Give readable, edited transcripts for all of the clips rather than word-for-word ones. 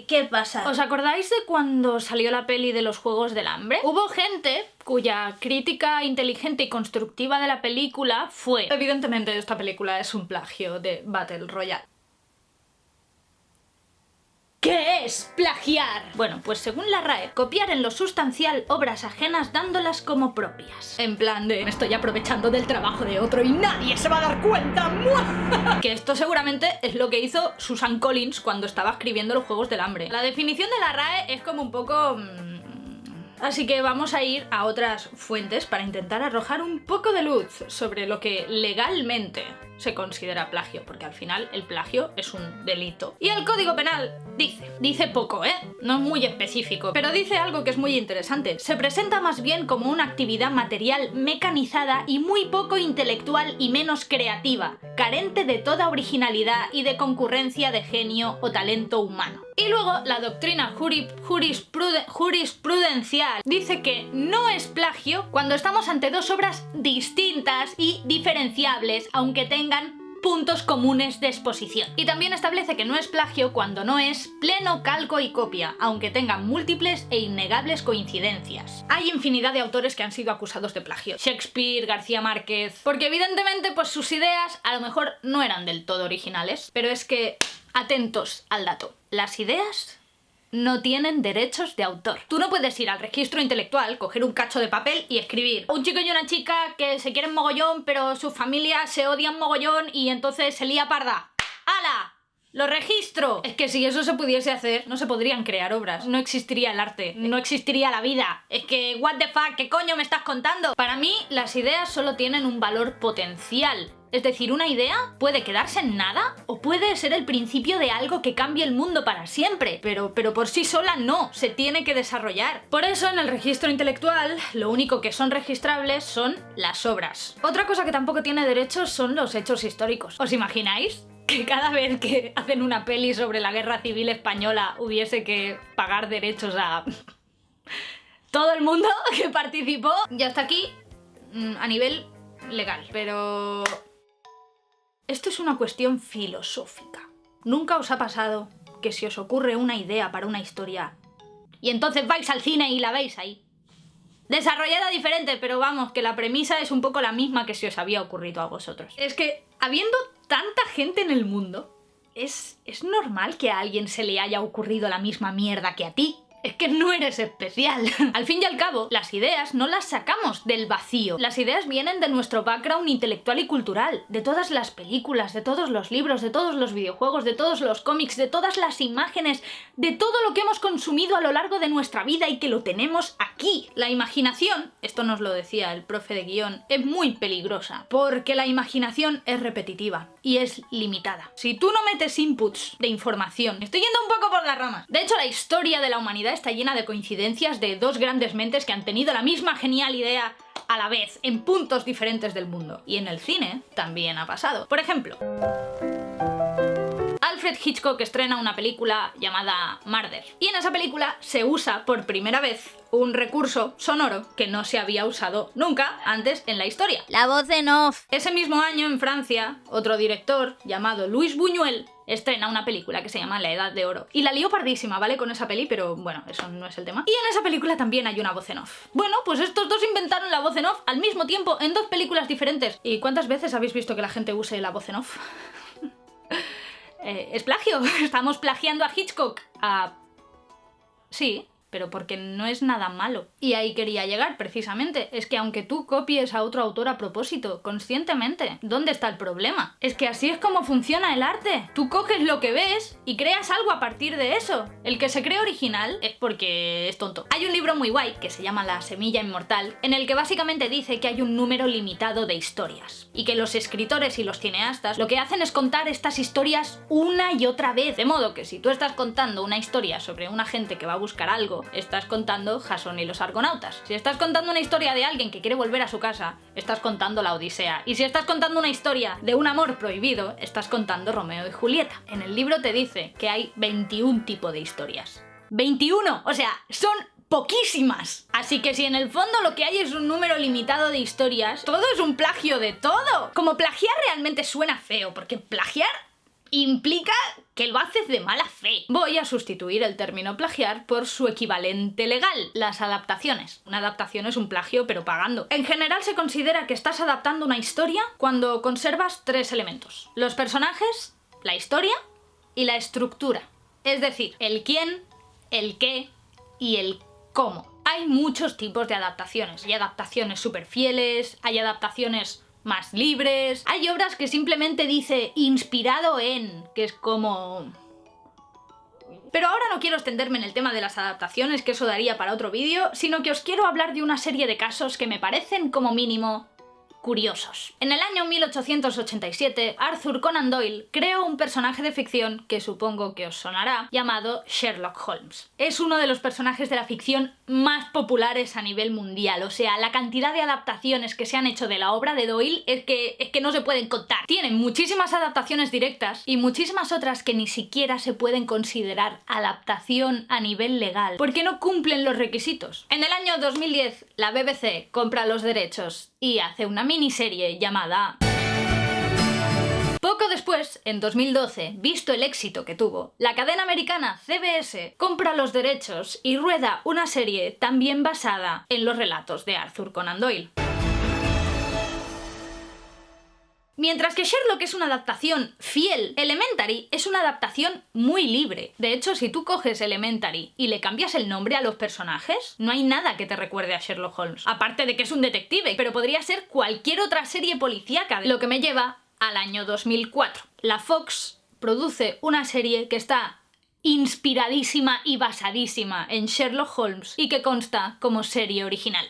¿Qué pasa? ¿Os acordáis de cuando salió la peli de los Juegos del Hambre? Hubo gente cuya crítica inteligente y constructiva de la película fue: evidentemente esta película es un plagio de Battle Royale. ¿Qué es plagiar? Bueno, pues según la RAE, copiar en lo sustancial obras ajenas dándolas como propias. En plan de, me estoy aprovechando del trabajo de otro y nadie se va a dar cuenta. Que esto seguramente es lo que hizo Susan Collins cuando estaba escribiendo los Juegos del Hambre. La definición de la RAE es como un poco... Así que vamos a ir a otras fuentes para intentar arrojar un poco de luz sobre lo que legalmente se considera plagio, porque al final el plagio es un delito. Y el Código Penal dice poco, no es muy específico, pero dice algo que es muy interesante. Se presenta más bien como una actividad material mecanizada y muy poco intelectual y menos creativa, carente de toda originalidad y de concurrencia de genio o talento humano. Y luego la doctrina jurisprudencial dice que no es plagio cuando estamos ante dos obras distintas y diferenciables, aunque tengan puntos comunes de exposición. Y también establece que no es plagio cuando no es pleno calco y copia, aunque tengan múltiples e innegables coincidencias. Hay infinidad de autores que han sido acusados de plagio. Shakespeare, García Márquez... Porque evidentemente pues sus ideas a lo mejor no eran del todo originales, pero es que... atentos al dato. Las ideas no tienen derechos de autor. Tú no puedes ir al registro intelectual, coger un cacho de papel y escribir: un chico y una chica que se quieren mogollón, pero sus familias se odian mogollón y entonces se lía parda. ¡Hala! ¡Lo registro! Es que si eso se pudiese hacer, no se podrían crear obras, no existiría el arte, no existiría la vida. Es que, what the fuck, ¿qué coño me estás contando? Para mí, las ideas solo tienen un valor potencial. Es decir, una idea puede quedarse en nada o puede ser el principio de algo que cambie el mundo para siempre, pero por sí sola no, se tiene que desarrollar. Por eso en el registro intelectual lo único que son registrables son las obras. Otra cosa que tampoco tiene derechos son los hechos históricos. ¿Os imagináis que cada vez que hacen una peli sobre la Guerra Civil Española hubiese que pagar derechos a todo el mundo que participó? Y hasta aquí a nivel legal, pero... esto es una cuestión filosófica. ¿Nunca os ha pasado que si os ocurre una idea para una historia y entonces vais al cine y la veis ahí? Desarrollada diferente, pero vamos, que la premisa es un poco la misma que si os había ocurrido a vosotros. Es que, habiendo tanta gente en el mundo, ¿es normal que a alguien se le haya ocurrido la misma mierda que a ti? Es que no eres especial. Al fin y al cabo, las ideas no las sacamos del vacío. Las ideas vienen de nuestro background intelectual y cultural, de todas las películas, de todos los libros, de todos los videojuegos, de todos los cómics, de todas las imágenes, de todo lo que hemos consumido a lo largo de nuestra vida y que lo tenemos aquí. La imaginación, esto nos lo decía el profe de guión, es muy peligrosa, porque la imaginación es repetitiva y es limitada. Si tú no metes inputs de información, estoy yendo un poco por las ramas. De hecho, la historia de la humanidad está llena de coincidencias de dos grandes mentes que han tenido la misma genial idea a la vez, en puntos diferentes del mundo. Y en el cine también ha pasado. Por ejemplo, Alfred Hitchcock estrena una película llamada Murder. Y en esa película se usa por primera vez un recurso sonoro que no se había usado nunca antes en la historia: la voz en off. Ese mismo año en Francia, otro director llamado Luis Buñuel estrena una película que se llama La Edad de Oro. Y la lío pardísima, ¿vale? Con esa peli, pero bueno, eso no es el tema. Y en esa película también hay una voz en off. Bueno, pues estos dos inventaron la voz en off al mismo tiempo en dos películas diferentes. ¿Y cuántas veces habéis visto que la gente use la voz en off? Es plagio. Estamos plagiando a Hitchcock. Sí, pero porque no es nada malo. Y ahí quería llegar, precisamente. Es que aunque tú copies a otro autor a propósito, conscientemente, ¿dónde está el problema? Es que así es como funciona el arte. Tú coges lo que ves y creas algo a partir de eso. El que se cree original es porque es tonto. Hay un libro muy guay que se llama La Semilla Inmortal, en el que básicamente dice que hay un número limitado de historias. Y que los escritores y los cineastas lo que hacen es contar estas historias una y otra vez. De modo que si tú estás contando una historia sobre una gente que va a buscar algo, estás contando Jasón y los Argonautas. Si estás contando una historia de alguien que quiere volver a su casa, estás contando la Odisea. Y si estás contando una historia de un amor prohibido, estás contando Romeo y Julieta. En el libro te dice que hay 21 tipos de historias. ¡21! O sea, son poquísimas. Así que si en el fondo lo que hay es un número limitado de historias, todo es un plagio de todo. Como plagiar realmente suena feo, porque plagiar implica que lo haces de mala fe. Voy a sustituir el término plagiar por su equivalente legal, las adaptaciones. Una adaptación es un plagio pero pagando. En general se considera que estás adaptando una historia cuando conservas 3 elementos: los personajes, la historia y la estructura. Es decir, el quién, el qué y el cómo. Hay muchos tipos de adaptaciones. Hay adaptaciones súper fieles, hay adaptaciones más libres, hay obras que simplemente dice inspirado en, que es como... Pero ahora no quiero extenderme en el tema de las adaptaciones, que eso daría para otro vídeo, sino que os quiero hablar de una serie de casos que me parecen como mínimo curiosos. En el año 1887, Arthur Conan Doyle creó un personaje de ficción que supongo que os sonará, llamado Sherlock Holmes. Es uno de los personajes de la ficción más populares a nivel mundial, o sea, la cantidad de adaptaciones que se han hecho de la obra de Doyle es que no se pueden contar. Tienen muchísimas adaptaciones directas y muchísimas otras que ni siquiera se pueden considerar adaptación a nivel legal, porque no cumplen los requisitos. En el año 2010, la BBC compra los derechos y hace una miniserie llamada... Poco después, en 2012, visto el éxito que tuvo, la cadena americana CBS compra los derechos y rueda una serie también basada en los relatos de Arthur Conan Doyle. Mientras que Sherlock es una adaptación fiel, Elementary es una adaptación muy libre. De hecho, si tú coges Elementary y le cambias el nombre a los personajes, no hay nada que te recuerde a Sherlock Holmes. Aparte de que es un detective, pero podría ser cualquier otra serie policíaca. Lo que me lleva al año 2004. La Fox produce una serie que está inspiradísima y basadísima en Sherlock Holmes y que consta como serie original.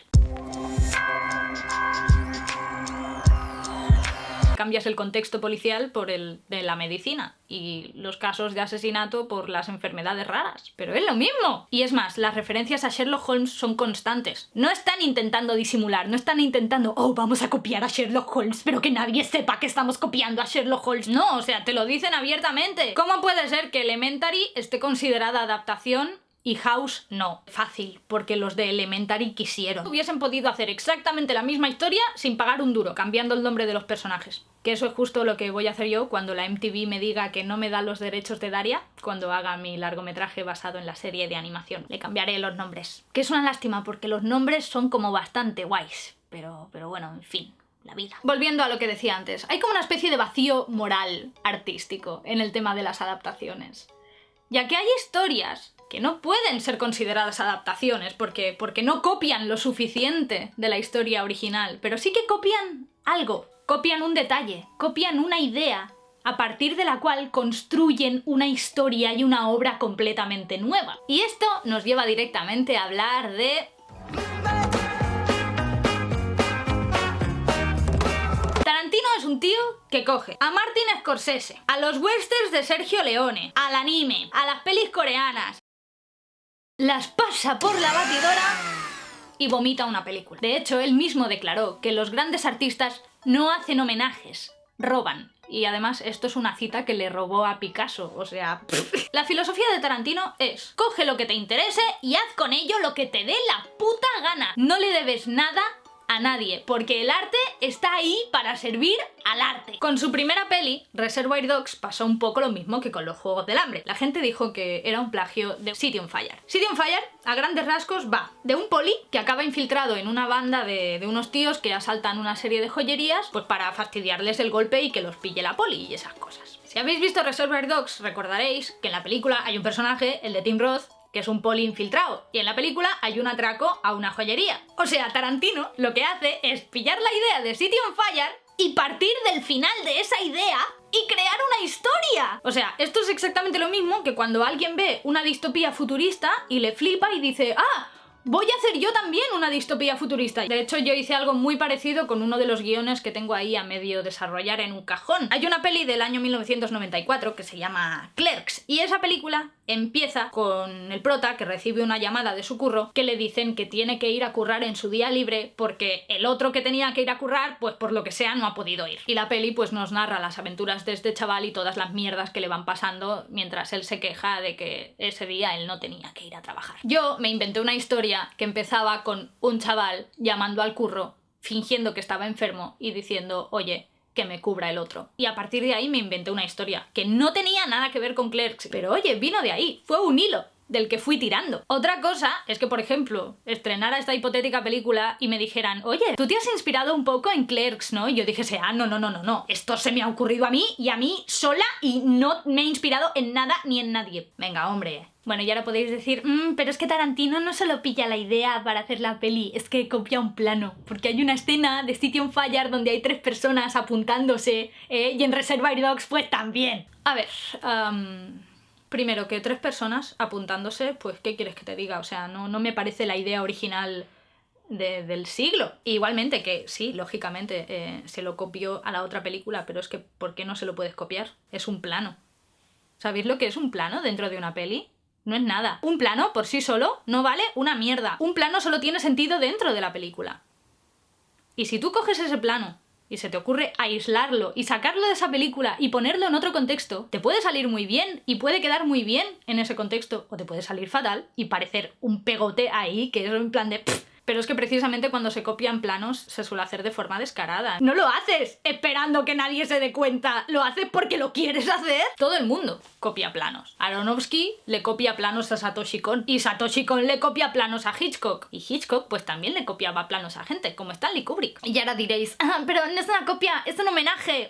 Cambias el contexto policial por el de la medicina y los casos de asesinato por las enfermedades raras. Pero es lo mismo. Y es más, las referencias a Sherlock Holmes son constantes. No están intentando disimular, no están intentando oh, vamos a copiar a Sherlock Holmes, pero que nadie sepa que estamos copiando a Sherlock Holmes. No, o sea, te lo dicen abiertamente. ¿Cómo puede ser que Elementary esté considerada adaptación y House no? Fácil, porque los de Elementary quisieron. Hubiesen podido hacer exactamente la misma historia sin pagar un duro, cambiando el nombre de los personajes. Que eso es justo lo que voy a hacer yo cuando la MTV me diga que no me da los derechos de Daria, cuando haga mi largometraje basado en la serie de animación. Le cambiaré los nombres. Que es una lástima, porque los nombres son como bastante guays. Pero bueno, en fin. La vida. Volviendo a lo que decía antes, hay como una especie de vacío moral artístico en el tema de las adaptaciones. Ya que hay historias que no pueden ser consideradas adaptaciones porque no copian lo suficiente de la historia original, pero sí que copian algo, copian un detalle, copian una idea, a partir de la cual construyen una historia y una obra completamente nueva. Y esto nos lleva directamente a hablar de... Tarantino es un tío que coge a Martin Scorsese, a los westerns de Sergio Leone, al anime, a las pelis coreanas, las pasa por la batidora y vomita una película. De hecho, él mismo declaró que los grandes artistas no hacen homenajes, roban. Y además esto es una cita que le robó a Picasso, o sea... La filosofía de Tarantino es: coge lo que te interese y haz con ello lo que te dé la puta gana. No le debes nada a nadie, porque el arte está ahí para servir al arte. Con su primera peli, Reservoir Dogs, pasó un poco lo mismo que con los Juegos del Hambre. La gente dijo que era un plagio de City on Fire. City on Fire, a grandes rasgos, va de un poli que acaba infiltrado en una banda de unos tíos que asaltan una serie de joyerías pues para fastidiarles el golpe y que los pille la poli y esas cosas. Si habéis visto Reservoir Dogs, recordaréis que en la película hay un personaje, el de Tim Roth, que es un poli infiltrado, y en la película hay un atraco a una joyería. O sea, Tarantino lo que hace es pillar la idea de City on Fire y partir del final de esa idea y crear una historia. O sea, esto es exactamente lo mismo que cuando alguien ve una distopía futurista y le flipa y dice ¡ah! Voy a hacer yo también una distopía futurista. De hecho, yo hice algo muy parecido con uno de los guiones que tengo ahí a medio desarrollar en un cajón. Hay una peli del año 1994 que se llama Clerks, y esa película empieza con el prota que recibe una llamada de su curro que le dicen que tiene que ir a currar en su día libre porque el otro que tenía que ir a currar, pues por lo que sea, no ha podido ir. Y la peli pues nos narra las aventuras de este chaval y todas las mierdas que le van pasando mientras él se queja de que ese día él no tenía que ir a trabajar. Yo me inventé una historia que empezaba con un chaval llamando al curro, fingiendo que estaba enfermo y diciendo: oye, que me cubra el otro. Y a partir de ahí me inventé una historia que no tenía nada que ver con Clerks, pero oye, vino de ahí, fue un hilo del que fui tirando. Otra cosa es que, por ejemplo, estrenara esta hipotética película y me dijeran, oye, tú te has inspirado un poco en Clerks, ¿no? Y yo dijese, no, esto se me ha ocurrido a mí y a mí sola y no me he inspirado en nada ni en nadie. Venga, hombre. Bueno, y ahora podéis decir, pero es que Tarantino no solo pilla la idea para hacer la peli, es que copia un plano. Porque hay una escena de City on Fire donde hay 3 personas apuntándose, y en Reservoir Dogs pues también. A ver, primero, que 3 personas apuntándose, pues ¿qué quieres que te diga? O sea, no me parece la idea original del siglo. Igualmente que sí, lógicamente, se lo copió a la otra película, pero es que ¿por qué no se lo puedes copiar? Es un plano. ¿Sabéis lo que es un plano dentro de una peli? No es nada. Un plano por sí solo no vale una mierda. Un plano solo tiene sentido dentro de la película. Y si tú coges ese plano y se te ocurre aislarlo y sacarlo de esa película y ponerlo en otro contexto, te puede salir muy bien y puede quedar muy bien en ese contexto, o te puede salir fatal y parecer un pegote ahí que es en plan de... Pero es que precisamente cuando se copian planos se suele hacer de forma descarada. No lo haces esperando que nadie se dé cuenta, lo haces porque lo quieres hacer. Todo el mundo copia planos. Aronofsky le copia planos a Satoshi Kon y Satoshi Kon le copia planos a Hitchcock. Y Hitchcock pues también le copiaba planos a gente, como Stanley Kubrick. Y ahora diréis, pero no es una copia, es un homenaje.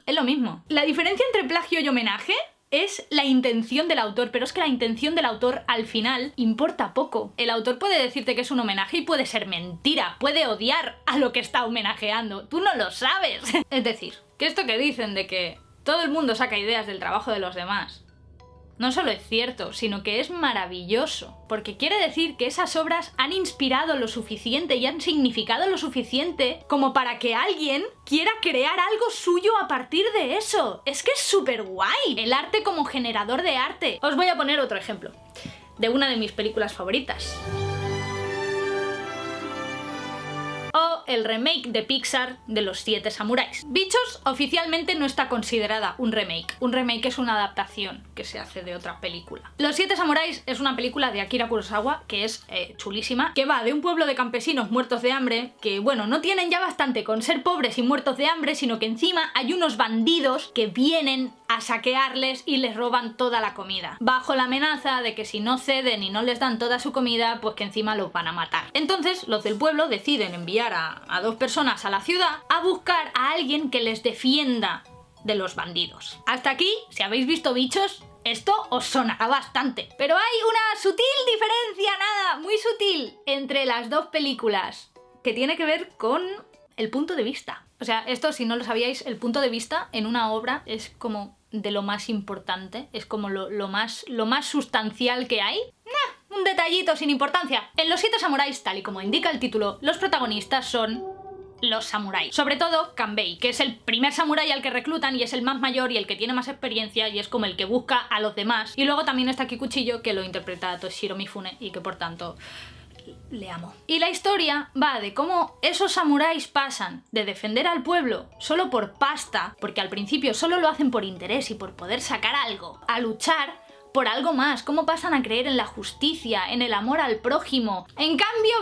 Es lo mismo. La diferencia entre plagio y homenaje es la intención del autor, pero es que la intención del autor al final importa poco. El autor puede decirte que es un homenaje y puede ser mentira, puede odiar a lo que está homenajeando, tú no lo sabes. Es decir, que esto que dicen de que todo el mundo saca ideas del trabajo de los demás, no solo es cierto, sino que es maravilloso, porque quiere decir que esas obras han inspirado lo suficiente y han significado lo suficiente como para que alguien quiera crear algo suyo a partir de eso. Es que es súper guay. El arte como generador de arte. Os voy a poner otro ejemplo de una de mis películas favoritas. O el remake de Pixar de Los 7 Samuráis. Bichos oficialmente no está considerada un remake. Un remake es una adaptación que se hace de otra película. Los 7 Samuráis es una película de Akira Kurosawa que es chulísima, que va de un pueblo de campesinos muertos de hambre, que bueno, no tienen ya bastante con ser pobres y muertos de hambre, sino que encima hay unos bandidos que vienen a saquearles y les roban toda la comida, bajo la amenaza de que si no ceden y no les dan toda su comida, pues que encima los van a matar. Entonces los del pueblo deciden enviar a 2 personas a la ciudad a buscar a alguien que les defienda de los bandidos. Hasta aquí, si habéis visto Bichos, esto os sonará bastante. Pero hay una sutil diferencia, nada, muy sutil, entre las 2 películas, que tiene que ver con el punto de vista. O sea, esto, si no lo sabíais, el punto de vista en una obra es como de lo más importante, es como lo más sustancial que hay. Un detallito sin importancia. En Los 7 Samuráis, tal y como indica el título, los protagonistas son los samuráis. Sobre todo Kanbei, que es el primer samurái al que reclutan y es el más mayor y el que tiene más experiencia y es como el que busca a los demás. Y luego también está Kikuchiyo, que lo interpreta Toshiro Mifune y que por tanto le amo. Y la historia va de cómo esos samuráis pasan de defender al pueblo solo por pasta, porque al principio solo lo hacen por interés y por poder sacar algo, a luchar por algo más, cómo pasan a creer en la justicia, en el amor al prójimo. En cambio,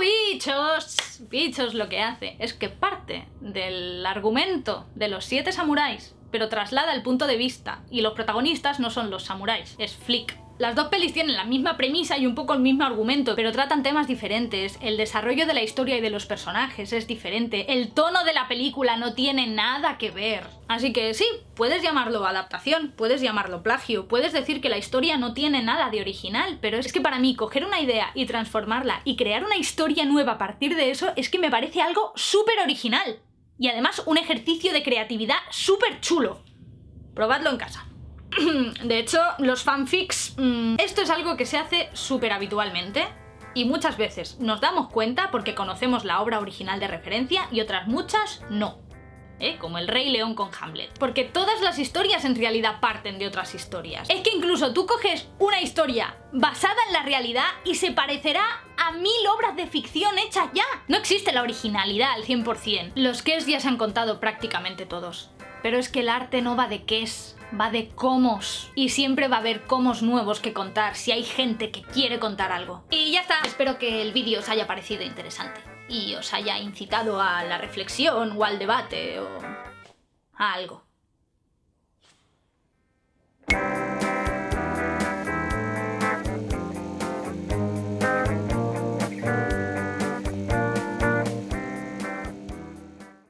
Bichos lo que hace es que parte del argumento de Los 7 Samuráis, pero traslada el punto de vista, y los protagonistas no son los samuráis, es Flick. Las 2 pelis tienen la misma premisa y un poco el mismo argumento, pero tratan temas diferentes. El desarrollo de la historia y de los personajes es diferente. El tono de la película no tiene nada que ver. Así que sí, puedes llamarlo adaptación, puedes llamarlo plagio, puedes decir que la historia no tiene nada de original, pero es que para mí coger una idea y transformarla y crear una historia nueva a partir de eso es que me parece algo súper original. Y además un ejercicio de creatividad súper chulo. Probadlo en casa. De hecho, los fanfics, esto es algo que se hace súper habitualmente y muchas veces nos damos cuenta porque conocemos la obra original de referencia y otras muchas no. Como el Rey León con Hamlet. Porque todas las historias en realidad parten de otras historias. Es que incluso tú coges una historia basada en la realidad y se parecerá a 1000 obras de ficción hechas ya. No existe la originalidad al 100%. Los qués ya se han contado prácticamente todos. Pero es que el arte no va de qués, va de cómos. Y siempre va a haber cómos nuevos que contar si hay gente que quiere contar algo. Y ya está. Espero que el vídeo os haya parecido interesante y os haya incitado a la reflexión o al debate o a algo.